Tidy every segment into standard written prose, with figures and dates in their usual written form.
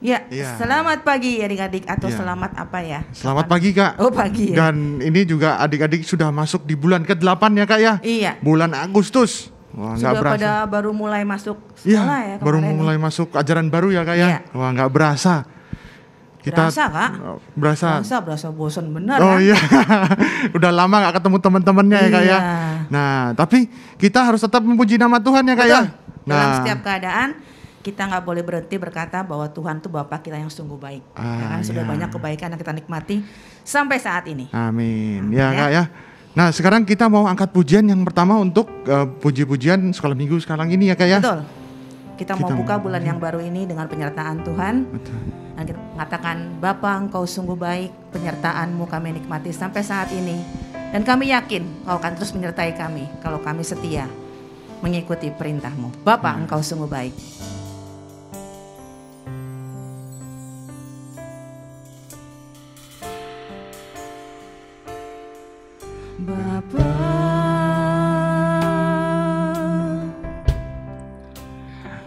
Ya, Iya. selamat pagi adik-adik atau Iya. selamat apa ya? Selamat pagi Kak. Oh, pagi ya. Dan ini juga adik-adik sudah masuk di bulan ke-8 ya Kak ya. Iya. Bulan Agustus. Wah, nggak Sudah berasa. pada baru mulai masuk Iya, sekolah ya baru kemarin. mulai masuk ajaran baru ya Kak ya. Iya. Wah, nggak berasa. Berasa, Kak? Berasa. Berasa bosan benar Oh kan? iya. Udah lama nggak ketemu teman-temannya ya Kak ya. Iya. Nah, tapi kita harus tetap memuji nama Tuhan ya Kak ya. Betul. Dalam setiap keadaan kita nggak boleh berhenti berkata bahwa Tuhan itu Bapa kita yang sungguh baik. Ya kan? Sudah iya. banyak kebaikan yang kita nikmati sampai saat ini. Amin. Ya. Ya Kak ya. Nah, sekarang kita mau angkat pujian yang pertama untuk puji-pujian sekolah minggu sekarang ini ya Kak ya. Betul. Kita mau Kita buka bulan yang baru ini dengan penyertaan Tuhan. Betul. Dan kita mengatakan, Bapa Engkau sungguh baik, penyertaan-Mu kami nikmati sampai saat ini. Dan kami yakin Kau akan terus menyertai kami kalau kami setia mengikuti perintah-Mu. Bapa Engkau sungguh baik. Bapa,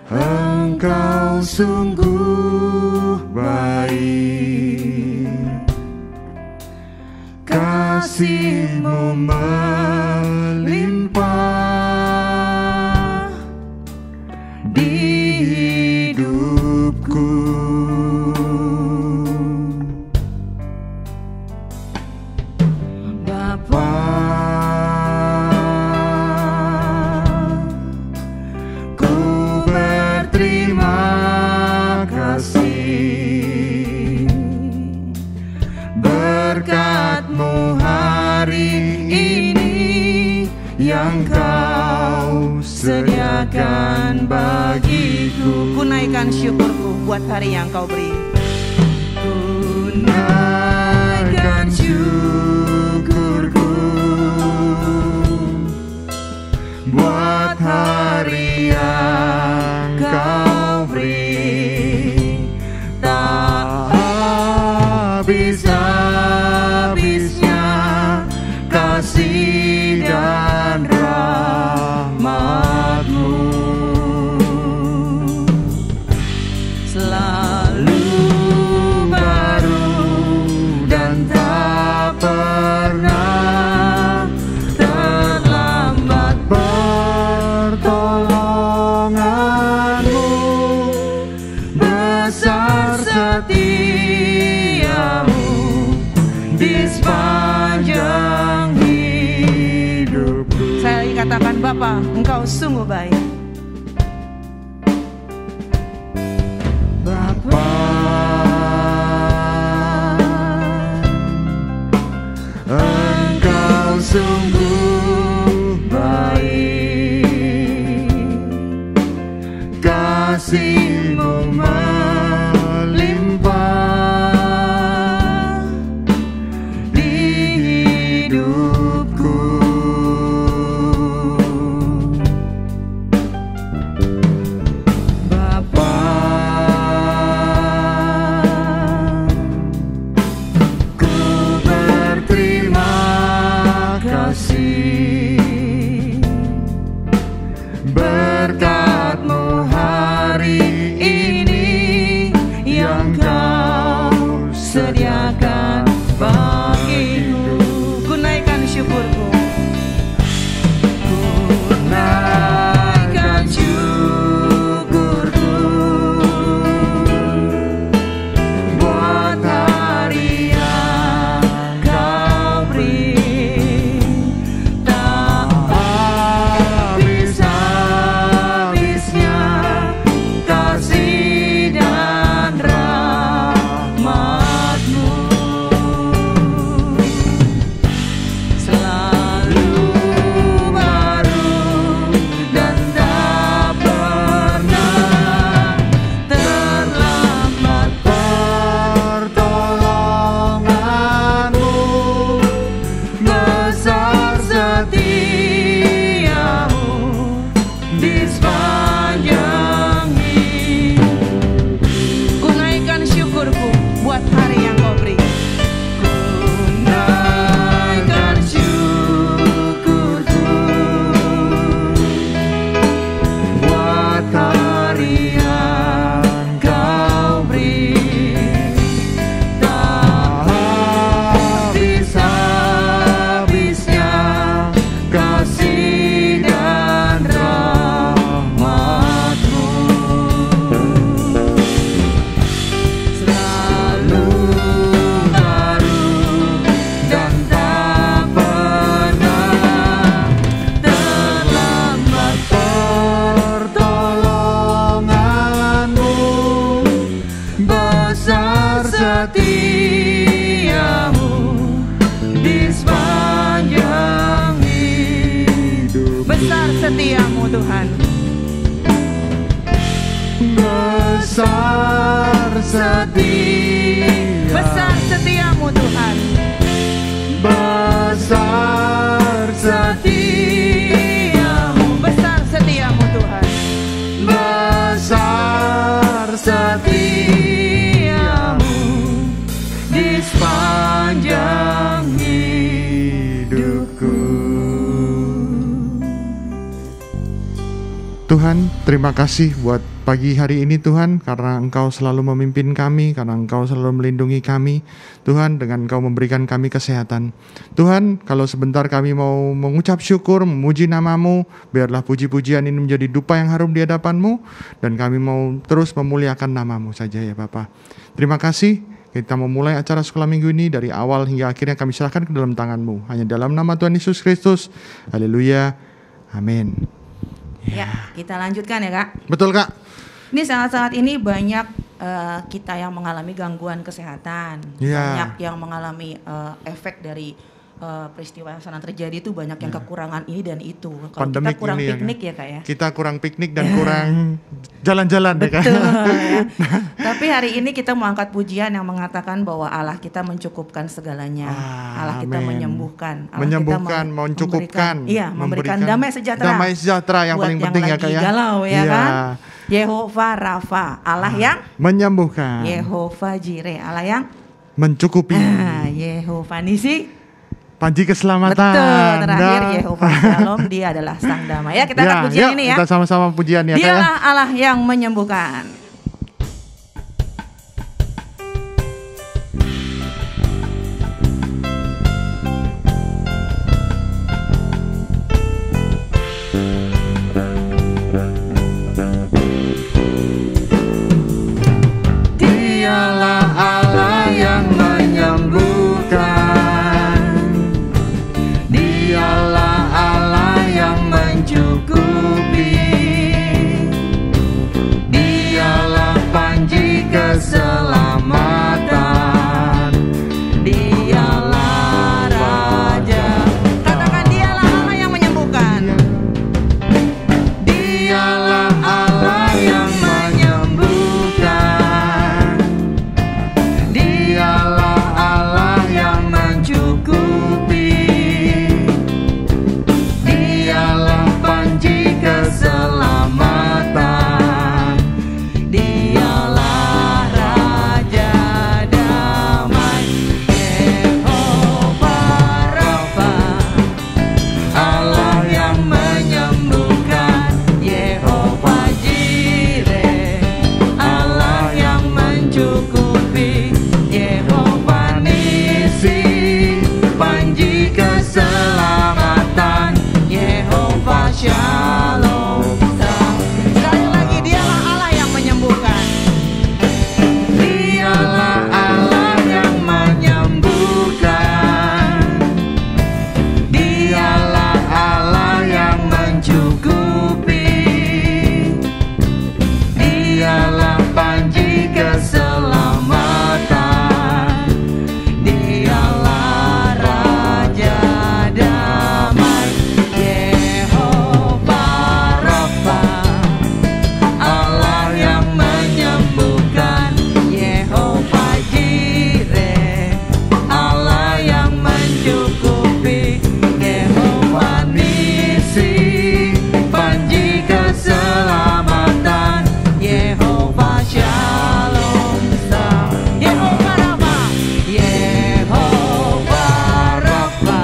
Engkau sungguh baik, kasih-Mu melimpah di hidupku. Bapa, Ku berterima kasih, berkat-Mu hari ini yang Kau sediakan bagiku. ku naikkan syukurku buat hari yang Kau beri. Ku naikkan syukurku buat hari yang Kau beri, tak habis-habisnya kasih dan rahmat-Mu. Selalu Baru dan tak pernah terlambat pertolongan-Mu, besar setia-Mu di sepanjang hidupku. saya lagi katakan, Bapa Engkau sungguh baik. Bapa, Engkau sungguh baik, kasih-Mu melimpah di hidupku. Bapa, Ku berterima kasih, berkat-Mu hari ini Besar setia, Besar setiamu Tuhan. besar Setiamu, besar setiamu Tuhan. besar Setiamu di sepanjang hidupku. Tuhan, terima kasih buat pagi hari ini Tuhan, karena Engkau selalu memimpin kami, karena Engkau selalu melindungi kami. Tuhan, dengan Engkau memberikan kami kesehatan. Tuhan, kalau sebentar kami mau mengucap syukur, memuji nama-Mu, biarlah puji-pujian ini menjadi dupa yang harum di hadapan-Mu, dan kami mau terus memuliakan nama-Mu saja ya Bapa. Terima kasih. Kita memulai acara sekolah minggu ini dari awal hingga akhirnya kami serahkan ke dalam tangan-Mu. Hanya dalam nama Tuhan Yesus Kristus. Haleluya. Amin. Ya, kita lanjutkan ya Kak. Betul Kak. Ini saat-saat ini banyak kita yang mengalami gangguan kesehatan, Ya. banyak yang mengalami efek dari peristiwa yang sedang terjadi itu, banyak yang kekurangan ini dan itu. Kalau Pandemik kita kurang ini ya, piknik ya Kak ya. Kita kurang piknik dan kurang jalan-jalan ya Kak. Betul ya. Tapi hari ini kita mau angkat pujian yang mengatakan bahwa Allah kita mencukupkan segalanya. Allah kita Amin. menyembuhkan. Allah Menyembuhkan, kita mencukupkan. memberikan damai sejahtera. Damai sejahtera yang buat paling penting ya Kak lagi ya. galau ya Iya. kan. Yehova Rafa, Allah yang Menyembuhkan. Yehova Jireh, Allah yang Mencukupi. Yehova Nisi. Panji keselamatan. Betul, terakhir Dan- Yehova Shalom, dia adalah sang damai. Ya, kita angkat pujian yuk, ini ya. Kita sama-sama pujian ya Kak ya. Dialah Allah yang menyembuhkan. Dialah Allah yang menyembuhkan. Dialah Allah yang mencukupi. Dialah panji keselamatan. Dialah Raja. Katakan dialah Allah yang menyembuhkan. Dialah Allah yang menyembuhkan. Dialah Allah yang mencukupi. Dialah panji keselamatan. Dialah Raja damai. Yehova Rafa, Allah yang menyembuhkan. Yehova Jireh, Allah yang mencukupi. Yehova Nisi, panji keselamatan. Yehova Shalom. Sekali lagi, dialah Allah yang menyembuhkan. Dialah Allah yang menyembuhkan. Dialah Allah yang mencukupi. Dialah panji keselamatan. Dialah Raja damai. Yehova Rafa, Allah yang menyembuhkan. Yehova Jireh, Allah yang mencukupi. Yehova Nisi, panji keselamatan. Yehova Shalom. Yehova Rafa, Yehova Rafa,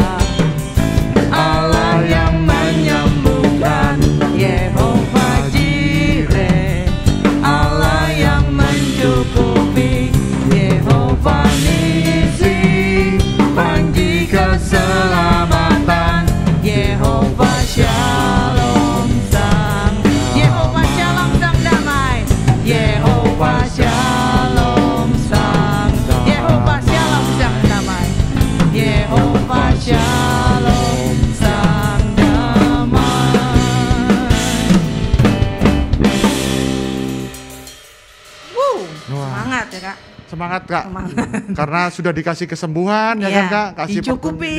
Allah yang menyembuhkan. Yehova Jireh, Allah yang mencukupi. Yehova Nisi, panji keselamatan. Yehova Shalom sang. Yehova Shalom sang damai. Yehova Shalom sang. Yehova Shalom sang damai. Yehova Shalom sang damai. Semangat ya Kak. Semangat Kak. Semangat. Karena sudah dikasih kesembuhan ya Iya, kan Kak, kasih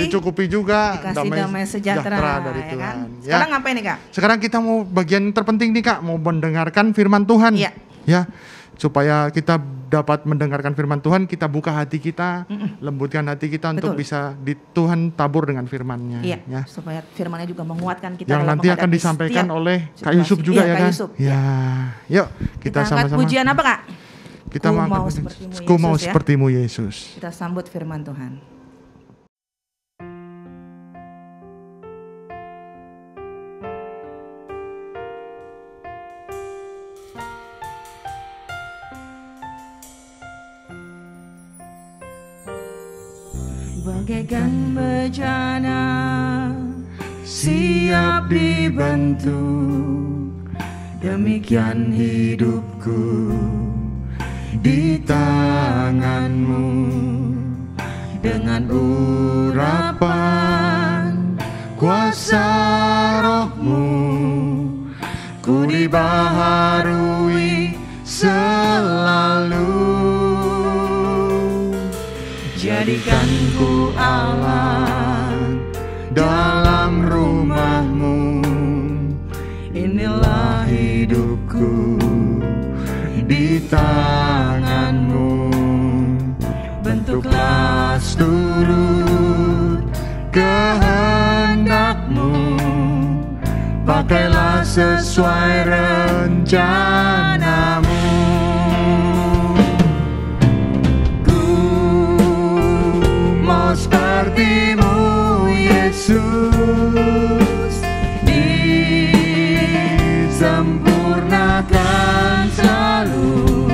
dicukupi juga Dikasih damai sejahtera dari ya Tuhan. kan. Ya. Sekarang ngapain nih Kak? Sekarang kita mau bagian terpenting nih Kak, mau mendengarkan firman Tuhan. Iya. Ya. supaya kita dapat mendengarkan firman Tuhan, kita buka hati kita, lembutkan hati kita untuk bisa Tuhan tabur dengan firman-Nya. Iya, ya. supaya firman-Nya juga menguatkan kita. Yang nanti akan disampaikan oleh Kak Yusuf juga ya, Kak? Ya, yuk kita sama-sama. Pujian apa, Kak? Kita mau sepertimu, Yesus. Kita sambut firman Tuhan. Bagaikan bejana siap dibentuk, demikian hidupku di tangan-Mu. Dengan urapan kuasa Roh-Mu, ku dibaharui selalu. Jadikan ku Allah dalam rumah-Mu, inilah hidupku di tangan-Mu. Bentuklah seturut kehendak-Mu, pakailah sesuai rencana-Mu. Seperti-Mu, Yesus, disempurnakan selalu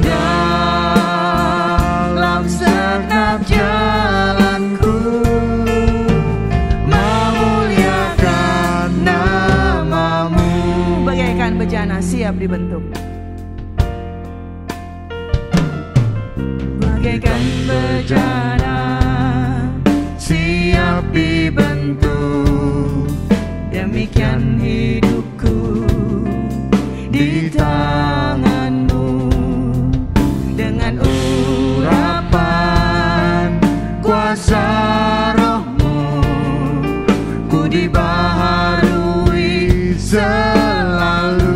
dalam segenap jalanku, memuliakan nama-Mu. Bagaikan bejana siap dibentuk, bagaikan bejana siap dibentuk, demikian hidupku di tangan-Mu. Dengan urapan kuasa Roh-Mu, ku dibaharui selalu.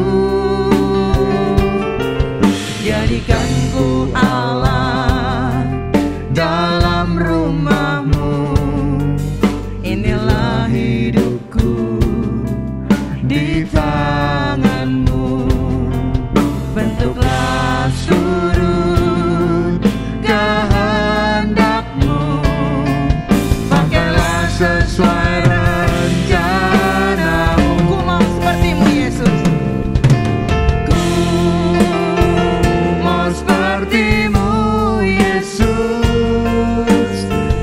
Jadikan ku Allah dalam rumah-Mu, inilah hidupku di tangan-Mu. Bentuklah seturut kehendak-Mu, pakailah sesuai rencana-Mu. Ku mau seperti-Mu, Yesus. Ku mau seperti-Mu, Yesus,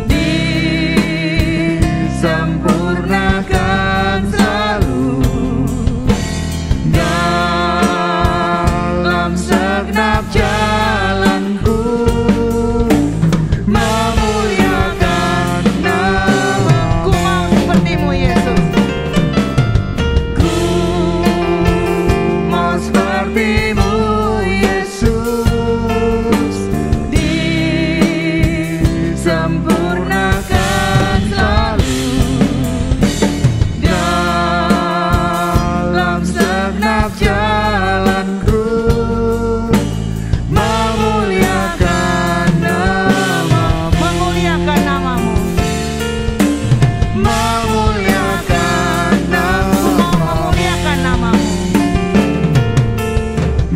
disempurnakan selalu dalam segenap jalanku, memuliakan nama-Ku. Mau seperti-Mu, Yesus. Ku mau seperti-Mu, Yesus, disempurnakan selalu dalam segenap jalanku, memuliakan nama-Mu. Memuliakan nama-Mu. Memuliakan nama-Mu. Memuliakan nama-Mu.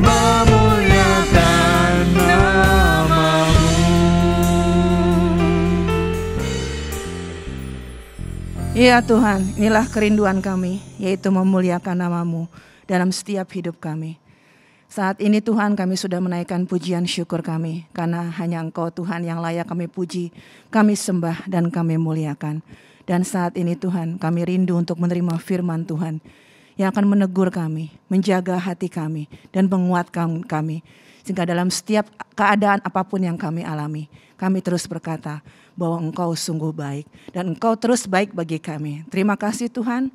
Memuliakan nama-Mu. Ya Tuhan, inilah kerinduan kami, yaitu memuliakan nama-Mu dalam setiap hidup kami. Saat ini Tuhan, kami sudah menaikkan pujian syukur kami, karena hanya Engkau Tuhan yang layak kami puji, kami sembah dan kami muliakan. Dan saat ini Tuhan, kami rindu untuk menerima firman Tuhan yang akan menegur kami, menjaga hati kami, dan menguatkan kami. Sehingga dalam setiap keadaan apapun yang kami alami, kami terus berkata bahwa Engkau sungguh baik dan Engkau terus baik bagi kami. Terima kasih Tuhan,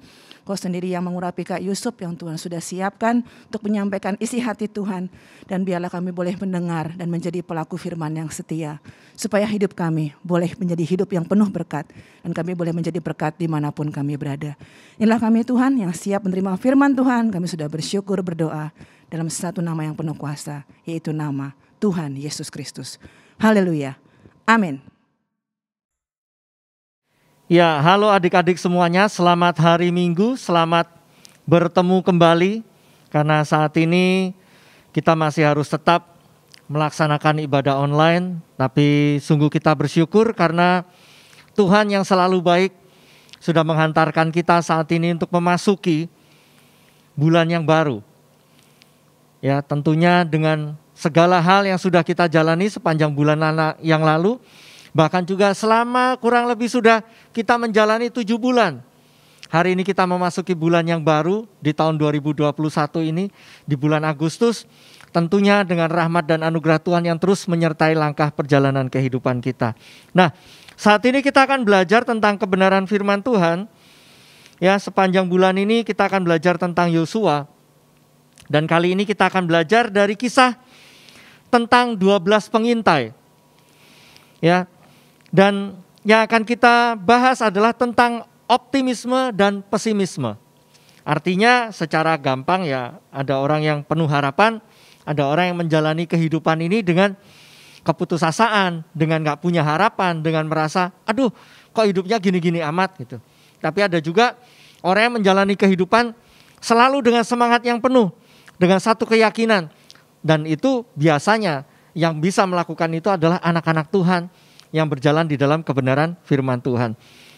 Kau sendiri yang mengurapi Kak Yusuf yang Tuhan sudah siapkan untuk menyampaikan isi hati Tuhan. Dan biarlah kami boleh mendengar dan menjadi pelaku firman yang setia. Supaya hidup kami boleh menjadi hidup yang penuh berkat. Dan kami boleh menjadi berkat dimanapun kami berada. Inilah kami Tuhan yang siap menerima firman Tuhan. Kami sudah bersyukur berdoa. dalam satu nama yang penuh kuasa, yaitu nama Tuhan Yesus Kristus. Haleluya. Amin. Ya, halo adik-adik semuanya, selamat hari Minggu, selamat bertemu kembali. Karena saat ini kita masih harus tetap melaksanakan ibadah online, tapi sungguh kita bersyukur karena Tuhan yang selalu baik sudah menghantarkan kita saat ini untuk memasuki bulan yang baru. Ya, tentunya dengan segala hal yang sudah kita jalani sepanjang bulan yang lalu, bahkan juga selama kurang lebih sudah kita menjalani 7 bulan. Hari ini kita memasuki bulan yang baru di tahun 2021 ini, di bulan Agustus, tentunya dengan rahmat dan anugerah Tuhan yang terus menyertai langkah perjalanan kehidupan kita. Nah, saat ini kita akan belajar tentang kebenaran firman Tuhan. Ya, sepanjang bulan ini kita akan belajar tentang Yosua. Dan kali ini kita akan belajar dari kisah tentang 12 pengintai. Ya. Dan yang akan kita bahas adalah tentang optimisme dan pesimisme. Artinya secara gampang ya, ada orang yang penuh harapan, ada orang yang menjalani kehidupan ini dengan keputusasaan, dengan gak punya harapan, dengan merasa, aduh kok hidupnya gini-gini amat gitu. Tapi ada juga orang yang menjalani kehidupan selalu dengan semangat yang penuh, dengan satu keyakinan. Dan itu biasanya yang bisa melakukan itu adalah anak-anak Tuhan yang berjalan di dalam kebenaran firman Tuhan.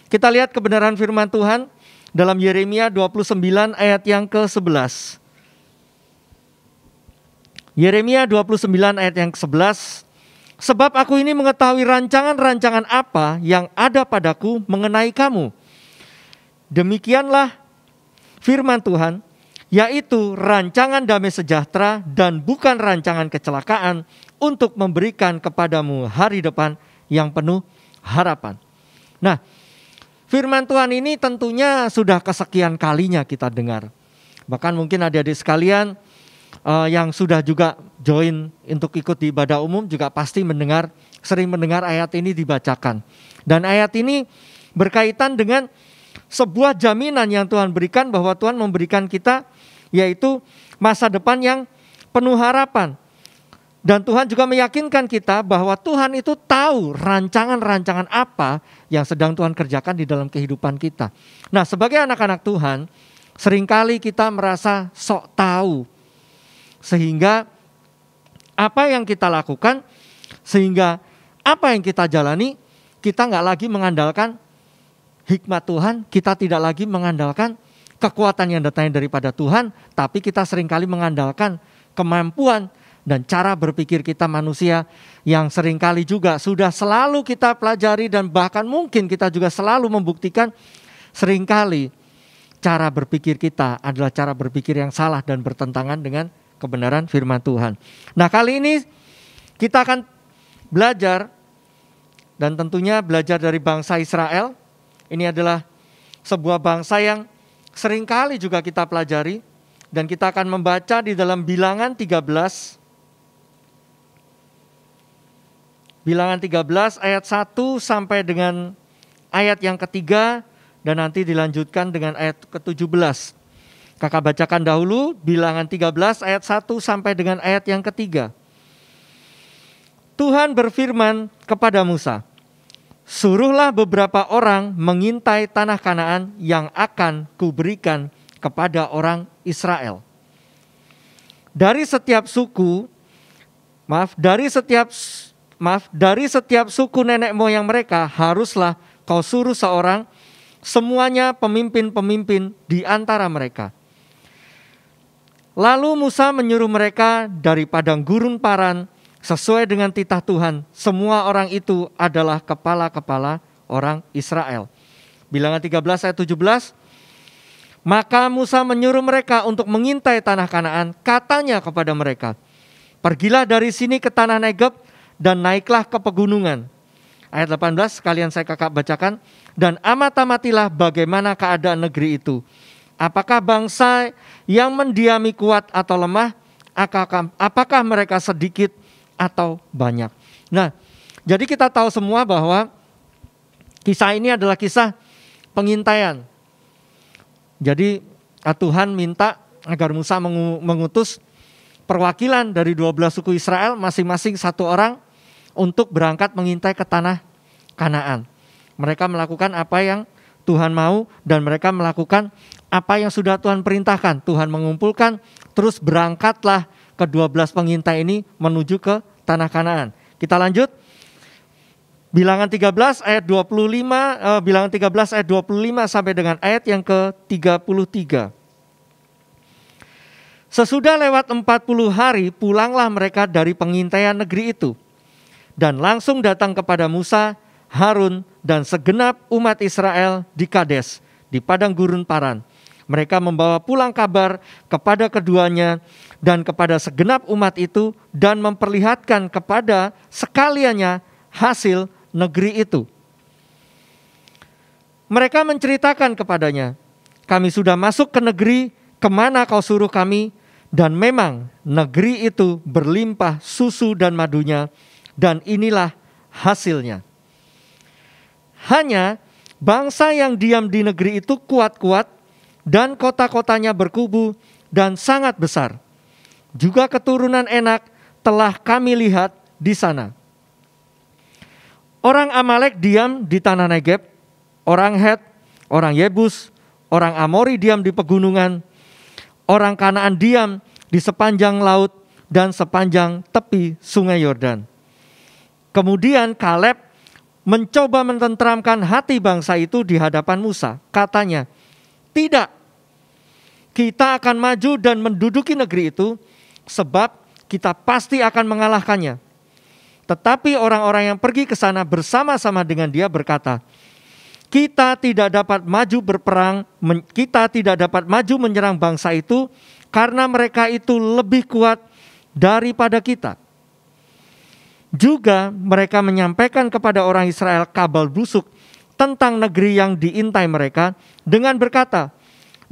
Kita lihat kebenaran firman Tuhan dalam Yeremia 29 ayat yang ke-11. Yeremia 29 ayat yang ke-11. Sebab aku ini mengetahui rancangan-rancangan apa yang ada padaku mengenai kamu. Demikianlah firman Tuhan, yaitu rancangan damai sejahtera dan bukan rancangan kecelakaan, untuk memberikan kepadamu hari depan yang penuh harapan. Nah, firman Tuhan ini tentunya sudah kesekian kalinya kita dengar. Bahkan mungkin adik-adik sekalian yang sudah juga join untuk ikut di ibadah umum juga pasti sering mendengar ayat ini dibacakan. Dan ayat ini berkaitan dengan sebuah jaminan yang Tuhan berikan, bahwa Tuhan memberikan kita yaitu masa depan yang penuh harapan. Dan Tuhan juga meyakinkan kita bahwa Tuhan itu tahu rancangan-rancangan apa yang sedang Tuhan kerjakan di dalam kehidupan kita. Nah, sebagai anak-anak Tuhan, seringkali kita merasa sok tahu. Sehingga apa yang kita lakukan, sehingga apa yang kita jalani, kita gak lagi mengandalkan hikmat Tuhan, kita tidak lagi mengandalkan kekuatan yang datangnya daripada Tuhan, tapi kita seringkali mengandalkan kemampuan dan cara berpikir kita manusia yang seringkali juga sudah selalu kita pelajari, dan bahkan mungkin kita juga selalu membuktikan seringkali cara berpikir kita adalah cara berpikir yang salah dan bertentangan dengan kebenaran firman Tuhan. Nah, kali ini kita akan belajar, dan tentunya belajar dari bangsa Israel. Ini adalah sebuah bangsa yang seringkali juga kita pelajari, dan kita akan membaca di dalam Bilangan 13. Bilangan 13 ayat 1 sampai dengan ayat yang ketiga, dan nanti dilanjutkan dengan ayat ke-17. Kakak bacakan dahulu Bilangan 13 ayat 1 sampai dengan ayat yang ketiga. Tuhan berfirman kepada Musa, suruhlah beberapa orang mengintai tanah Kanaan yang akan kuberikan kepada orang Israel. Dari setiap suku nenek moyang mereka haruslah kau suruh seorang, semuanya pemimpin-pemimpin di antara mereka. Lalu Musa menyuruh mereka dari padang gurun Paran sesuai dengan titah Tuhan. Semua orang itu adalah kepala-kepala orang Israel. Bilangan 13 ayat 17. Maka Musa menyuruh mereka untuk mengintai tanah Kanaan. Katanya kepada mereka, pergilah dari sini ke tanah Negeb dan naiklah ke pegunungan. Ayat 18 sekalian saya kakak bacakan. Dan amat-amatilah bagaimana keadaan negeri itu. Apakah bangsa yang mendiami kuat atau lemah? Apakah mereka sedikit atau banyak? Nah, jadi kita tahu semua bahwa kisah ini adalah kisah pengintaian. Jadi Tuhan minta agar Musa mengutus perwakilan dari 12 suku Israel, masing-masing satu orang untuk berangkat mengintai ke tanah Kanaan. Mereka melakukan apa yang Tuhan mau dan mereka melakukan apa yang sudah Tuhan perintahkan. Tuhan mengumpulkan, terus berangkatlah ke-12 pengintai ini menuju ke tanah Kanaan. Kita lanjut. Bilangan 13 ayat 25, Bilangan 13 ayat 25 sampai dengan ayat yang ke-33. Sesudah lewat 40 hari, pulanglah mereka dari pengintaian negeri itu. Dan langsung datang kepada Musa, Harun, dan segenap umat Israel di Kades, di padang gurun Paran. Mereka membawa pulang kabar kepada keduanya dan kepada segenap umat itu, dan memperlihatkan kepada sekaliannya hasil negeri itu. Mereka menceritakan kepadanya, kami sudah masuk ke negeri kemana kau suruh kami, dan memang negeri itu berlimpah susu dan madunya, dan inilah hasilnya. Hanya bangsa yang diam di negeri itu kuat-kuat, dan kota-kotanya berkubu dan sangat besar. Juga keturunan Enak telah kami lihat di sana. Orang Amalek diam di tanah Negeb, orang Het, orang Yebus, orang Amori diam di pegunungan, orang Kanaan diam di sepanjang laut dan sepanjang tepi sungai Yordan. Kemudian Kaleb mencoba mententeramkan hati bangsa itu di hadapan Musa. Katanya, tidak, kita akan maju dan menduduki negeri itu, sebab kita pasti akan mengalahkannya. Tetapi orang-orang yang pergi ke sana bersama-sama dengan dia berkata, kita tidak dapat maju berperang, kita tidak dapat maju menyerang bangsa itu, karena mereka itu lebih kuat daripada kita. Juga mereka menyampaikan kepada orang Israel kabar busuk tentang negeri yang diintai mereka dengan berkata,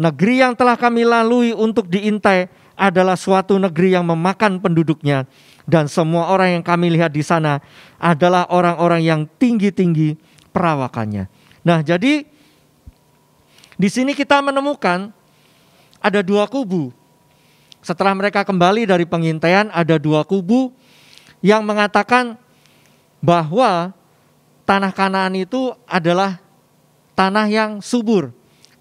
negeri yang telah kami lalui untuk diintai adalah suatu negeri yang memakan penduduknya, dan semua orang yang kami lihat di sana adalah orang-orang yang tinggi-tinggi perawakannya. Nah, jadi di sini kita menemukan ada dua kubu. Setelah mereka kembali dari pengintaian, ada dua kubu yang mengatakan bahwa tanah Kanaan itu adalah tanah yang subur,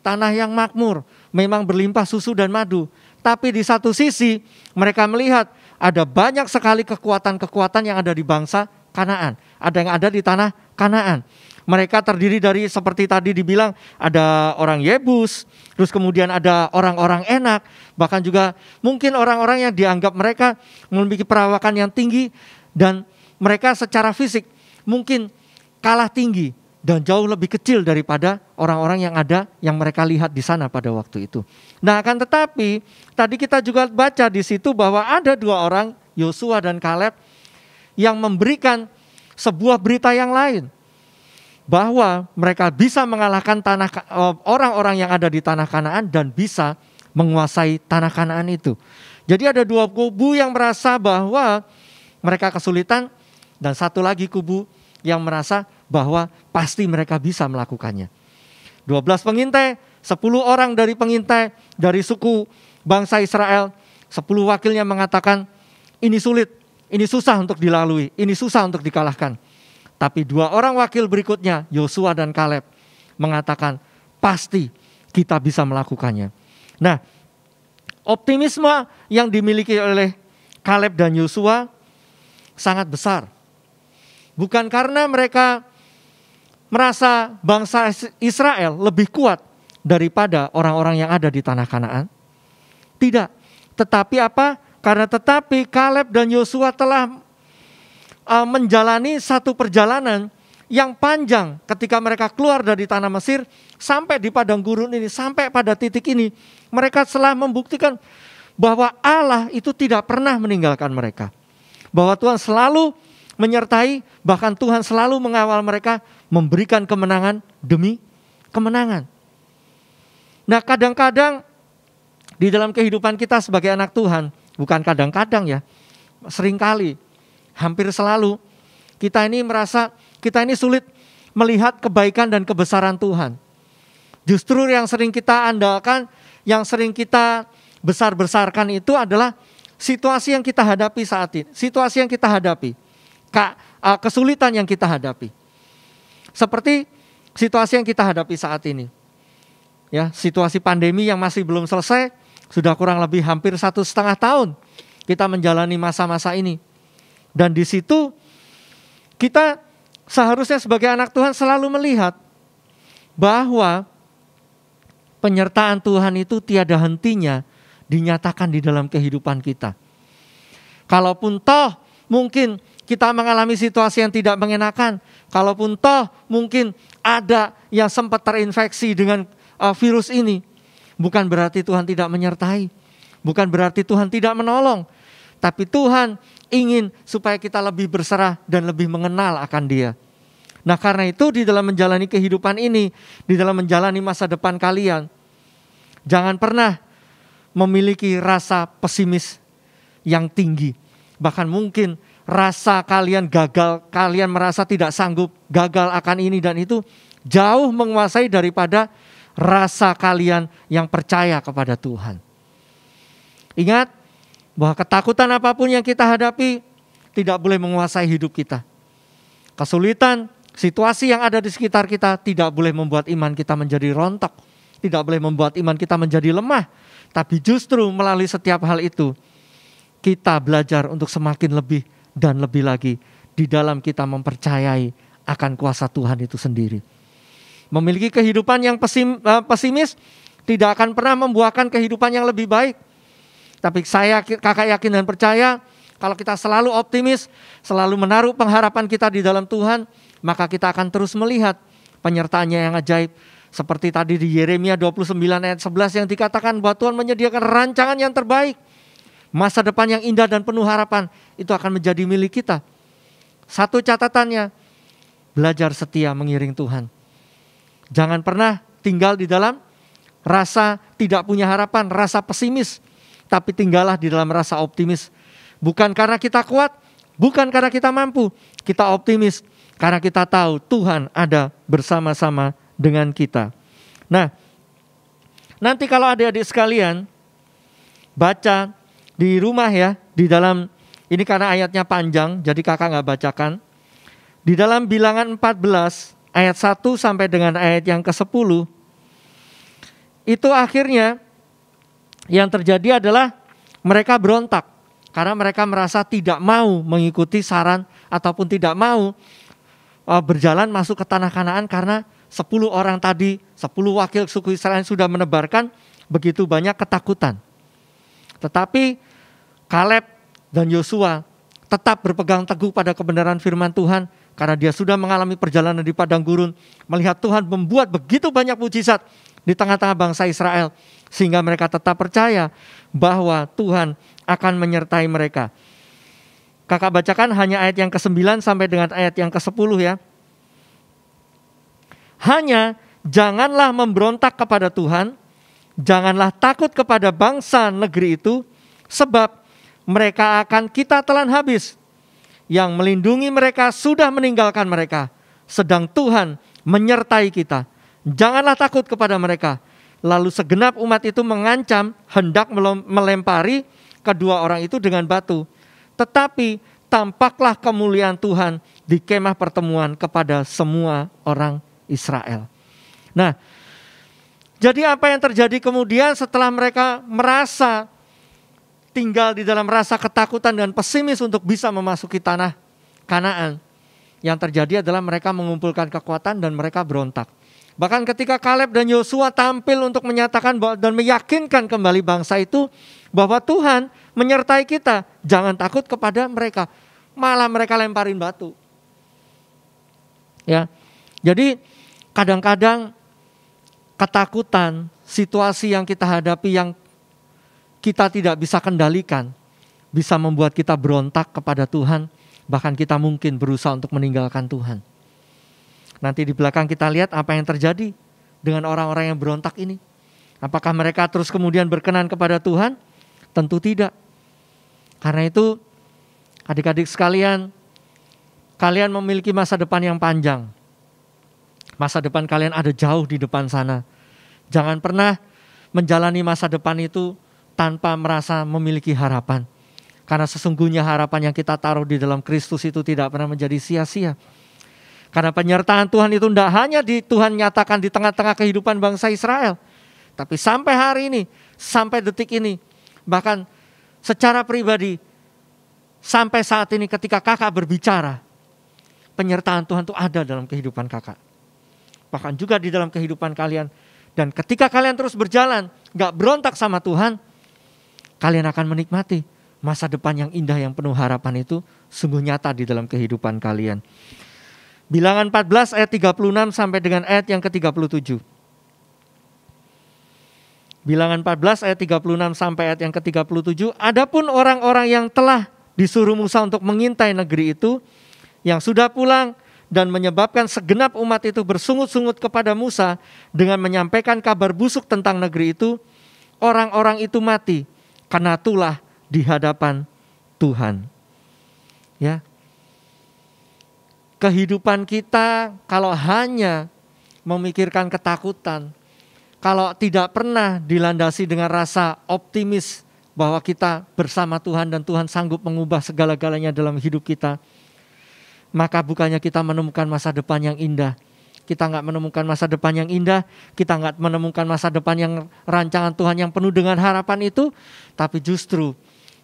tanah yang makmur, memang berlimpah susu dan madu. Tapi di satu sisi mereka melihat ada banyak sekali kekuatan-kekuatan yang ada di bangsa Kanaan. Ada yang ada di tanah Kanaan. Mereka terdiri dari seperti tadi dibilang ada orang Yebus, terus kemudian ada orang-orang Enak, bahkan juga mungkin orang-orang yang dianggap mereka memiliki perawakan yang tinggi dan mereka secara fisik mungkin kalah tinggi dan jauh lebih kecil daripada orang-orang yang ada yang mereka lihat di sana pada waktu itu. Nah, akan tetapi tadi kita juga baca di situ bahwa ada dua orang, Yosua dan Kaleb, yang memberikan sebuah berita yang lain, bahwa mereka bisa mengalahkan orang-orang yang ada di tanah Kanaan dan bisa menguasai tanah Kanaan itu. Jadi ada dua kubu yang merasa bahwa mereka kesulitan, dan satu lagi kubu yang merasa bahwa pasti mereka bisa melakukannya. 12 pengintai, 10 orang dari pengintai dari suku bangsa Israel, 10 wakilnya mengatakan ini sulit, ini susah untuk dilalui, ini susah untuk dikalahkan. Tapi 2 orang wakil berikutnya, Yosua dan Kaleb, mengatakan pasti kita bisa melakukannya. Nah, optimisme yang dimiliki oleh Kaleb dan Yosua sangat besar. Bukan karena mereka merasa bangsa Israel lebih kuat daripada orang-orang yang ada di tanah Kanaan. Tidak. Tetapi apa? Karena Kaleb dan Yosua telah menjalani satu perjalanan yang panjang ketika mereka keluar dari tanah Mesir sampai di padang gurun ini, sampai pada titik ini. Mereka telah membuktikan bahwa Allah itu tidak pernah meninggalkan mereka. Bahwa Tuhan selalu menyertai, bahkan Tuhan selalu mengawal mereka, memberikan kemenangan demi kemenangan. Nah, kadang-kadang di dalam kehidupan kita sebagai anak Tuhan, bukan kadang-kadang ya, seringkali, hampir selalu, kita ini merasa, kita ini sulit melihat kebaikan dan kebesaran Tuhan. Justru yang sering kita andalkan, yang sering kita besar-besarkan itu adalah situasi yang kita hadapi saat ini, situasi yang kita hadapi, kesulitan yang kita hadapi. Seperti situasi yang kita hadapi saat ini. Ya, situasi pandemi yang masih belum selesai, sudah kurang lebih hampir 1,5 tahun kita menjalani masa-masa ini. Dan di situ kita seharusnya sebagai anak Tuhan selalu melihat bahwa penyertaan Tuhan itu tiada hentinya dinyatakan di dalam kehidupan kita. Kalaupun toh mungkin kita mengalami situasi yang tidak mengenakan, kalaupun toh mungkin ada yang sempat terinfeksi dengan virus ini, bukan berarti Tuhan tidak menyertai, bukan berarti Tuhan tidak menolong, tapi Tuhan ingin supaya kita lebih berserah dan lebih mengenal akan Dia. Nah, karena itu di dalam menjalani kehidupan ini, di dalam menjalani masa depan kalian, jangan pernah memiliki rasa pesimis yang tinggi. Bahkan mungkin rasa kalian gagal, kalian merasa tidak sanggup, gagal akan ini dan itu, jauh menguasai daripada rasa kalian yang percaya kepada Tuhan. Ingat bahwa ketakutan apapun yang kita hadapi tidak boleh menguasai hidup kita. Kesulitan, situasi yang ada di sekitar kita tidak boleh membuat iman kita menjadi rontok, tidak boleh membuat iman kita menjadi lemah. Tapi justru melalui setiap hal itu, kita belajar untuk semakin lebih dan lebih lagi di dalam kita mempercayai akan kuasa Tuhan itu sendiri. Memiliki kehidupan yang pesimis tidak akan pernah membuahkan kehidupan yang lebih baik. Tapi kakak yakin dan percaya, kalau kita selalu optimis, selalu menaruh pengharapan kita di dalam Tuhan, maka kita akan terus melihat penyertaannya yang ajaib. Seperti tadi di Yeremia 29 ayat 11 yang dikatakan bahwa Tuhan menyediakan rancangan yang terbaik. Masa depan yang indah dan penuh harapan itu akan menjadi milik kita. Satu catatannya, belajar setia mengiring Tuhan. Jangan pernah tinggal di dalam rasa tidak punya harapan, rasa pesimis. Tapi tinggallah di dalam rasa optimis. Bukan karena kita kuat, bukan karena kita mampu. Kita optimis karena kita tahu Tuhan ada bersama-sama dengan kita. Nah, nanti kalau adik-adik sekalian baca di rumah ya, di dalam, ini karena ayatnya panjang, jadi kakak gak bacakan. Di dalam Bilangan 14 ayat 1 sampai dengan ayat yang ke-10, itu akhirnya yang terjadi adalah mereka berontak. Karena mereka merasa tidak mau mengikuti saran ataupun tidak mau berjalan masuk ke tanah Kanaan karena 10 orang tadi, 10 wakil suku Israel sudah menebarkan begitu banyak ketakutan. Tetapi Kaleb dan Yosua tetap berpegang teguh pada kebenaran firman Tuhan karena dia sudah mengalami perjalanan di padang gurun, melihat Tuhan membuat begitu banyak mujizat di tengah-tengah bangsa Israel sehingga mereka tetap percaya bahwa Tuhan akan menyertai mereka. Kakak bacakan hanya ayat yang ke-9 sampai dengan ayat yang ke-10 ya. Hanya janganlah memberontak kepada Tuhan, janganlah takut kepada bangsa negeri itu, sebab mereka akan kita telan habis. Yang melindungi mereka sudah meninggalkan mereka, sedang Tuhan menyertai kita. Janganlah takut kepada mereka. Lalu segenap umat itu mengancam hendak melempari kedua orang itu dengan batu. Tetapi tampaklah kemuliaan Tuhan di kemah pertemuan kepada semua orang Israel. Nah, jadi apa yang terjadi kemudian setelah mereka merasa tinggal di dalam rasa ketakutan dan pesimis untuk bisa memasuki tanah Kanaan? Yang terjadi adalah mereka mengumpulkan kekuatan dan mereka berontak. Bahkan ketika Kaleb dan Yosua tampil untuk menyatakan dan meyakinkan kembali bangsa itu bahwa Tuhan menyertai kita, jangan takut kepada mereka. Malah mereka lemparin batu. Ya. Jadi kadang-kadang ketakutan, situasi yang kita hadapi yang kita tidak bisa kendalikan, bisa membuat kita berontak kepada Tuhan, bahkan kita mungkin berusaha untuk meninggalkan Tuhan. Nanti di belakang kita lihat apa yang terjadi dengan orang-orang yang berontak ini. Apakah mereka terus kemudian berkenan kepada Tuhan? Tentu tidak. Karena itu adik-adik sekalian, kalian memiliki masa depan yang panjang. Masa depan kalian ada jauh di depan sana. Jangan pernah menjalani masa depan itu tanpa merasa memiliki harapan. Karena sesungguhnya harapan yang kita taruh di dalam Kristus itu tidak pernah menjadi sia-sia. Karena penyertaan Tuhan itu tidak hanya Tuhan nyatakan di tengah-tengah kehidupan bangsa Israel. Tapi sampai hari ini, sampai detik ini, bahkan secara pribadi, sampai saat ini ketika kakak berbicara, penyertaan Tuhan itu ada dalam kehidupan kakak. Bahkan juga di dalam kehidupan kalian. Dan ketika kalian terus berjalan, gak berontak sama Tuhan, kalian akan menikmati masa depan yang indah yang penuh harapan itu sungguh nyata di dalam kehidupan kalian. Bilangan 14 ayat 36 sampai dengan ayat yang ke-37. Bilangan 14 ayat 36 sampai ayat yang ke-37. Adapun orang-orang yang telah disuruh Musa untuk mengintai negeri itu, yang sudah pulang dan menyebabkan segenap umat itu bersungut-sungut kepada Musa dengan menyampaikan kabar busuk tentang negeri itu, orang-orang itu mati karena tulah di hadapan Tuhan. Ya. Kehidupan kita kalau hanya memikirkan ketakutan, kalau tidak pernah dilandasi dengan rasa optimis bahwa kita bersama Tuhan dan Tuhan sanggup mengubah segala-galanya dalam hidup kita, maka bukannya kita menemukan masa depan yang indah. Kita nggak menemukan masa depan yang indah, kita nggak menemukan masa depan yang rancangan Tuhan yang penuh dengan harapan itu, tapi justru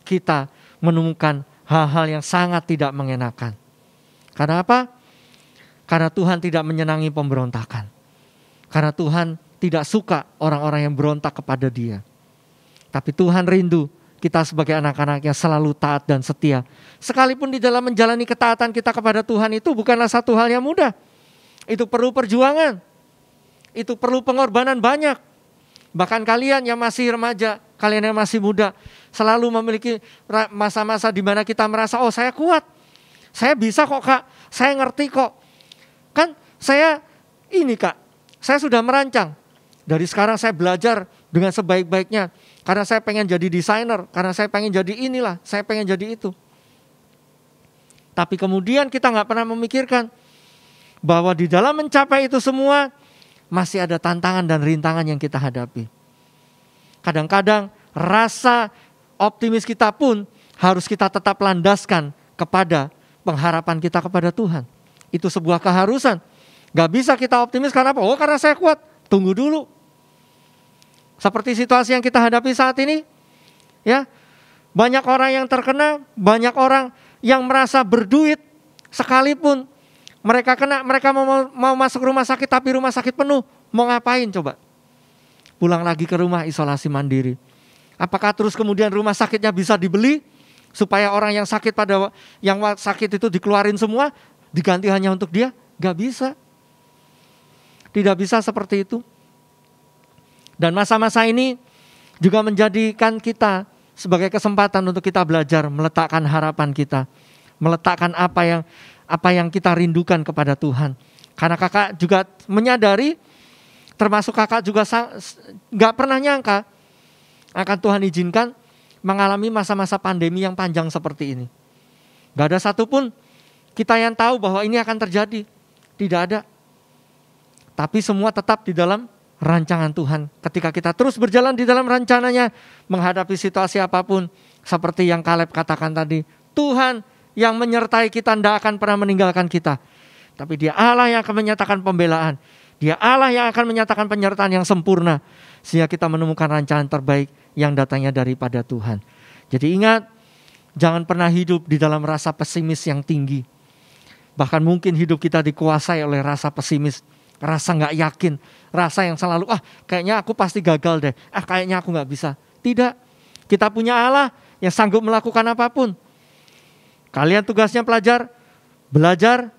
kita menemukan hal-hal yang sangat tidak mengenakan. Karena apa? Karena Tuhan tidak menyenangi pemberontakan. Karena Tuhan tidak suka orang-orang yang berontak kepada Dia. Tapi Tuhan rindu kita sebagai anak-anaknya selalu taat dan setia. Sekalipun di dalam menjalani ketaatan kita kepada Tuhan itu bukanlah satu hal yang mudah. Itu perlu perjuangan. Itu perlu pengorbanan banyak. Bahkan kalian yang masih remaja, kalian yang masih muda, selalu memiliki masa-masa di mana kita merasa, oh saya kuat. Saya bisa kok kak, saya ngerti kok. Kan saya ini kak, saya sudah merancang. Dari sekarang saya belajar dengan sebaik-baiknya. Karena saya pengen jadi desainer, karena saya pengen jadi inilah, saya pengen jadi itu. Tapi kemudian kita nggak pernah memikirkan bahwa di dalam mencapai itu semua masih ada tantangan dan rintangan yang kita hadapi. Kadang-kadang rasa optimis kita pun harus kita tetap landaskan kepada pengharapan kita kepada Tuhan. Itu sebuah keharusan. Gak bisa kita optimis karena apa? Oh karena saya kuat. Tunggu dulu. Seperti situasi yang kita hadapi saat ini, ya, banyak orang yang terkena, banyak orang yang merasa berduit, sekalipun mereka kena, mereka mau masuk rumah sakit tapi rumah sakit penuh, mau ngapain coba? Pulang lagi ke rumah isolasi mandiri. Apakah terus kemudian rumah sakitnya bisa dibeli supaya orang yang sakit itu dikeluarin semua, diganti hanya untuk dia? Gak bisa. Tidak bisa seperti itu. Dan masa-masa ini juga menjadikan kita sebagai kesempatan untuk kita belajar meletakkan harapan kita. Meletakkan apa yang kita rindukan kepada Tuhan. Karena kakak juga menyadari, termasuk kakak juga gak pernah nyangka akan Tuhan izinkan mengalami masa-masa pandemi yang panjang seperti ini. Gak ada satupun kita yang tahu bahwa ini akan terjadi. Tidak ada. Tapi semua tetap di dalam rancangan Tuhan. Ketika kita terus berjalan di dalam rencananya, menghadapi situasi apapun, seperti yang Kaleb katakan tadi, Tuhan yang menyertai kita tidak akan pernah meninggalkan kita. Tapi Dia Allah yang akan menyatakan pembelaan. Dia Allah yang akan menyatakan penyertaan yang sempurna, sehingga kita menemukan rancangan terbaik yang datangnya daripada Tuhan. Jadi ingat, jangan pernah hidup di dalam rasa pesimis yang tinggi. Bahkan mungkin hidup kita dikuasai oleh rasa pesimis, rasa gak yakin, rasa yang selalu, kayaknya aku pasti gagal deh, kayaknya aku gak bisa. Tidak, kita punya Allah yang sanggup melakukan apapun. Kalian tugasnya belajar,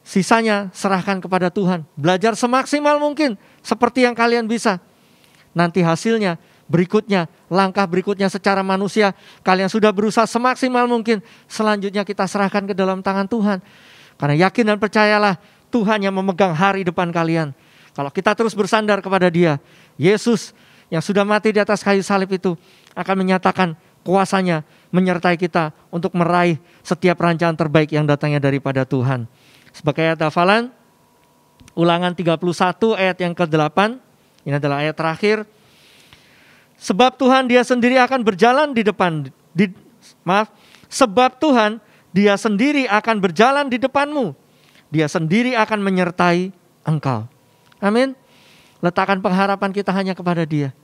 sisanya serahkan kepada Tuhan. Belajar semaksimal mungkin, seperti yang kalian bisa. Nanti hasilnya, berikutnya, langkah berikutnya secara manusia, kalian sudah berusaha semaksimal mungkin, selanjutnya kita serahkan ke dalam tangan Tuhan. Karena yakin dan percayalah, Tuhan yang memegang hari depan kalian. Kalau kita terus bersandar kepada Dia, Yesus yang sudah mati di atas kayu salib itu akan menyatakan kuasanya menyertai kita untuk meraih setiap rancangan terbaik yang datangnya daripada Tuhan. Sebagai ayat hafalan, Ulangan 31 ayat yang ke-8, ini adalah ayat terakhir. Sebab Tuhan Dia sendiri akan berjalan di sebab Tuhan, Dia sendiri akan berjalan di depanmu. Dia sendiri akan menyertai engkau. Amin. Letakkan pengharapan kita hanya kepada Dia.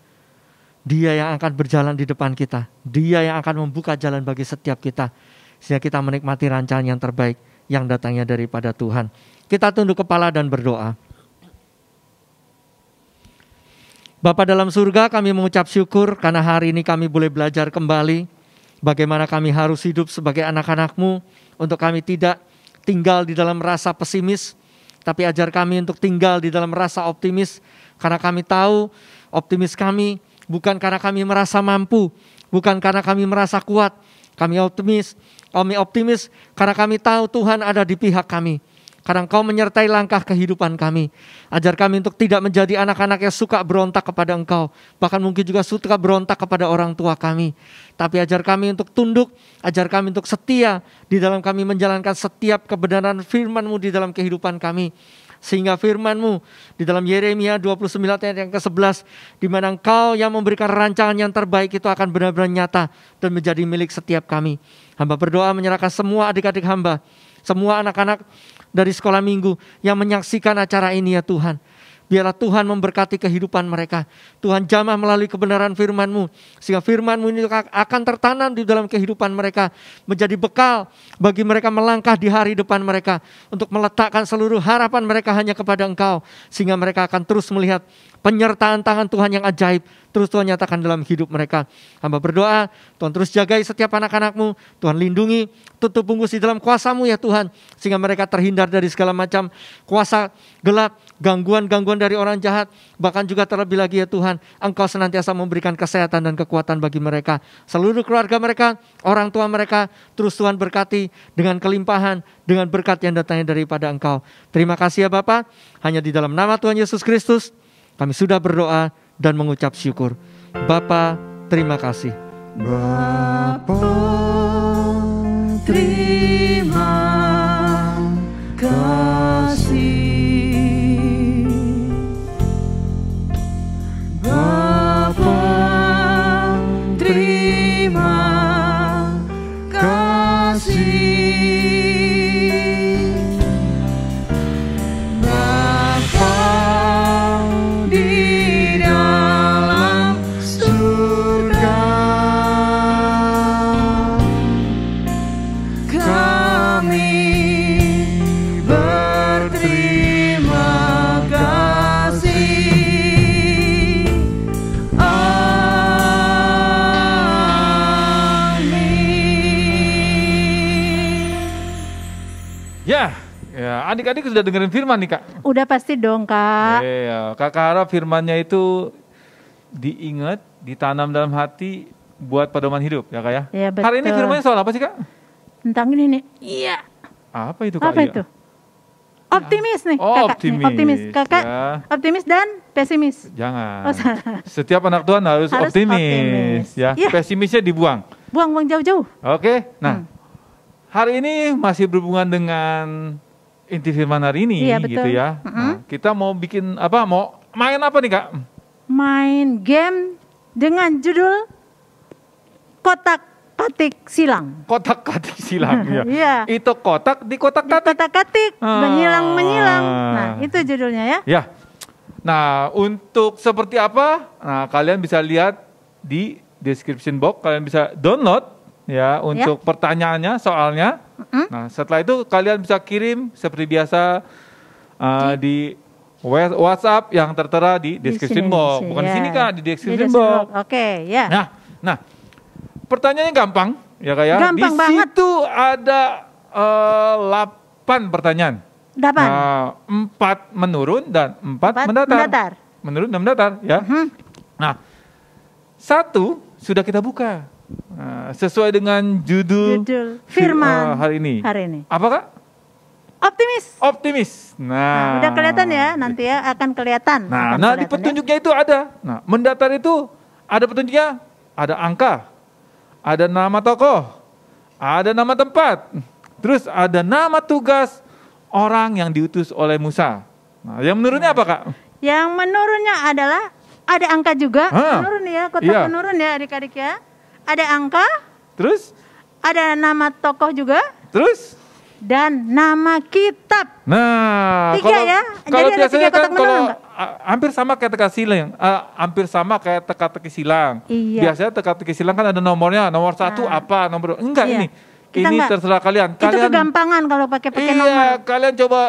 Dia yang akan berjalan di depan kita. Dia yang akan membuka jalan bagi setiap kita. Sehingga kita menikmati rancangan yang terbaik yang datangnya daripada Tuhan. Kita tunduk kepala dan berdoa. Bapa dalam surga, kami mengucap syukur karena hari ini kami boleh belajar kembali bagaimana kami harus hidup sebagai anak-anak-Mu, untuk kami tidak tinggal di dalam rasa pesimis, tapi ajar kami untuk tinggal di dalam rasa optimis, karena kami tahu optimis kami bukan karena kami merasa mampu, bukan karena kami merasa kuat. Kami optimis karena kami tahu Tuhan ada di pihak kami. Karena Engkau menyertai langkah kehidupan kami. Ajar kami untuk tidak menjadi anak-anak yang suka berontak kepada Engkau. Bahkan mungkin juga suka berontak kepada orang tua kami. Tapi ajar kami untuk tunduk, ajar kami untuk setia di dalam kami menjalankan setiap kebenaran firman-Mu di dalam kehidupan kami. Sehingga firman-Mu di dalam Yeremia 29 ayat yang ke-11, di mana Engkau yang memberikan rancangan yang terbaik itu akan benar-benar nyata dan menjadi milik setiap kami. Hamba berdoa menyerahkan semua adik-adik hamba, semua anak-anak dari sekolah minggu yang menyaksikan acara ini ya Tuhan. Biarlah Tuhan memberkati kehidupan mereka. Tuhan jamah melalui kebenaran firman-Mu. Sehingga firman-Mu ini akan tertanam di dalam kehidupan mereka. Menjadi bekal bagi mereka melangkah di hari depan mereka. Untuk meletakkan seluruh harapan mereka hanya kepada Engkau. Sehingga mereka akan terus melihat penyertaan tangan Tuhan yang ajaib. Terus Tuhan nyatakan dalam hidup mereka. Hamba berdoa, Tuhan terus jagai setiap anak-anak-Mu. Tuhan lindungi, tutup bungkus di dalam kuasa-Mu ya Tuhan. Sehingga mereka terhindar dari segala macam kuasa gelap, gangguan-gangguan dari orang jahat. Bahkan juga terlebih lagi ya Tuhan, Engkau senantiasa memberikan kesehatan dan kekuatan bagi mereka. Seluruh keluarga mereka, orang tua mereka, terus Tuhan berkati dengan kelimpahan, dengan berkat yang datangnya daripada Engkau. Terima kasih ya Bapa, hanya di dalam nama Tuhan Yesus Kristus kami sudah berdoa dan mengucap syukur. Bapa, terima kasih. Bapa, terima kasih. Bapa, terima kasih. Bapa di dalam surga, kami berterima kasih. Ya, adik-adik sudah dengerin firman nih Kak? Udah pasti dong Kak. Iya, Kakak harap firmannya itu diingat, ditanam dalam hati buat pedoman hidup ya Kak ya? Iya betul. Hari ini firmannya soal apa sih Kak? Tentang ini nih. Iya. Apa itu Kak? Apa itu? Optimis nih Oh, Kakak. optimis. Optimis. Kakak Ya. optimis dan pesimis. Jangan. Oh, salah. Setiap anak Tuhan harus Harus optimis. ya. Iya. Pesimisnya dibuang. Buang jauh-jauh. Oke. Nah, hari ini masih berhubungan dengan inti firman hari ini Iya, betul. gitu ya. Nah, kita mau bikin apa? Mau main apa nih Kak? Main game dengan judul kotak-katik silang. Kotak-katik silang ya. Iya. Itu kotak di kotak-katik. Kotak-katik Ah. menyilang-menyilang. Nah, itu judulnya ya. Ya. Nah, untuk seperti apa? Nah, kalian bisa lihat di description box, kalian bisa download ya untuk pertanyaannya, soalnya. Nah, setelah itu kalian bisa kirim seperti biasa di WhatsApp yang tertera di description sini, box. di sini, Bukan di ya. sini Kak, di Di description description box. box. Oke, ya. Nah, pertanyaannya gampang ya Kak ya. Gampang di banget. situ ada 8 pertanyaan. Dapat. Nah, 4 menurun dan 4 mendatar. mendatar. Menurun dan mendatar ya. Nah, 1 sudah kita buka. Nah, sesuai dengan judul firman hari ini. Apa Kak? Optimis. Nah, Udah kelihatan ya, nanti ya akan kelihatan. Nah, Akan di kelihatan ya. petunjuknya itu ada. Nah, mendatar itu ada petunjuknya, ada angka, ada nama tokoh, ada nama tempat, terus ada nama tugas orang yang diutus oleh Musa. Nah, yang menurunnya apa Kak? Yang menurunnya adalah ada angka juga. Menurun ya, kotak iya. menurun ya adik-adik ya. Ada angka, Terus ada nama tokoh juga Terus? dan nama kitab. Nah, Tiga ya? Kalau Jadi ada biasanya tiga kotak kan kalau menurun nggak? hampir sama kayak teka-teki silang, hampir sama kayak teka-teki silang. Iya. Biasanya teka-teki silang kan ada nomornya, nomor 1 apa, nomor 2. Enggak Iya. ini. Kita Ini enggak. terserah kalian. Itu Kalian kegampangan kalau pakai iya, nomor. kalian coba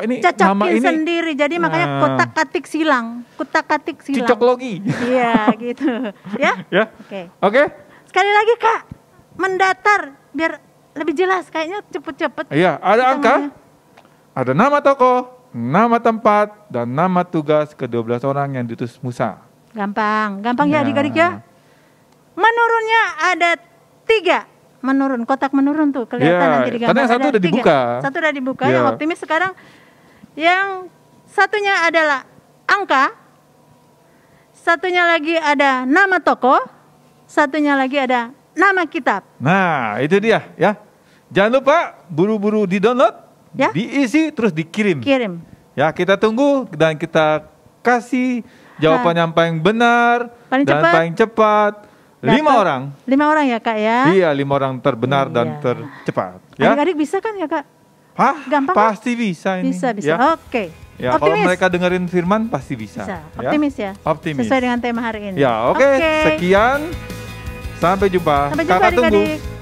ini nama Cocokin ini sendiri. Jadi makanya Nah. kotak-katik silang. Kotak-katik silang. cocoklogi. Iya, gitu. Ya? Ya. Oke. Oke? Sekali lagi, Kak. Mendatar biar lebih jelas. Kayaknya cepet-cepet. Iya, ada kita angka, ngomongnya. ada nama tokoh, nama tempat, dan nama tugas ke-12 orang yang diutus Musa. Gampang. Gampang ya Nah. adik-adik ya. Menurunnya ada 3. Menurun, kotak menurun tuh kelihatan Iya, nanti di gambar. karena yang satu Ada udah 3. dibuka. Satu udah dibuka, Iya. yang optimis sekarang. Yang satunya adalah angka. Satunya lagi ada nama tokoh. Satunya lagi ada nama kitab. Nah, itu dia ya. Jangan lupa buru-buru di-download, Ya. diisi, terus dikirim. Kirim. Ya, kita tunggu dan kita kasih jawaban yang paling benar Paling dan cepat. paling cepat. 5 Dapat. orang. 5 orang ya Kak ya. Iya, 5 orang terbenar dan Iya. tercepat. Ya. Adik-adik bisa kan ya Kak? Hah? gampang, Pasti bisa ini. Bisa, bisa. Ya. Oke. Ya, kalau Optimis. mereka dengerin firman pasti bisa. Bisa. Ya. Optimis ya. Optimis. Sesuai dengan tema hari ini. Ya, oke. Sekian. Sampai jumpa. Sampai jumpa Kakak tunggu. adik-adik.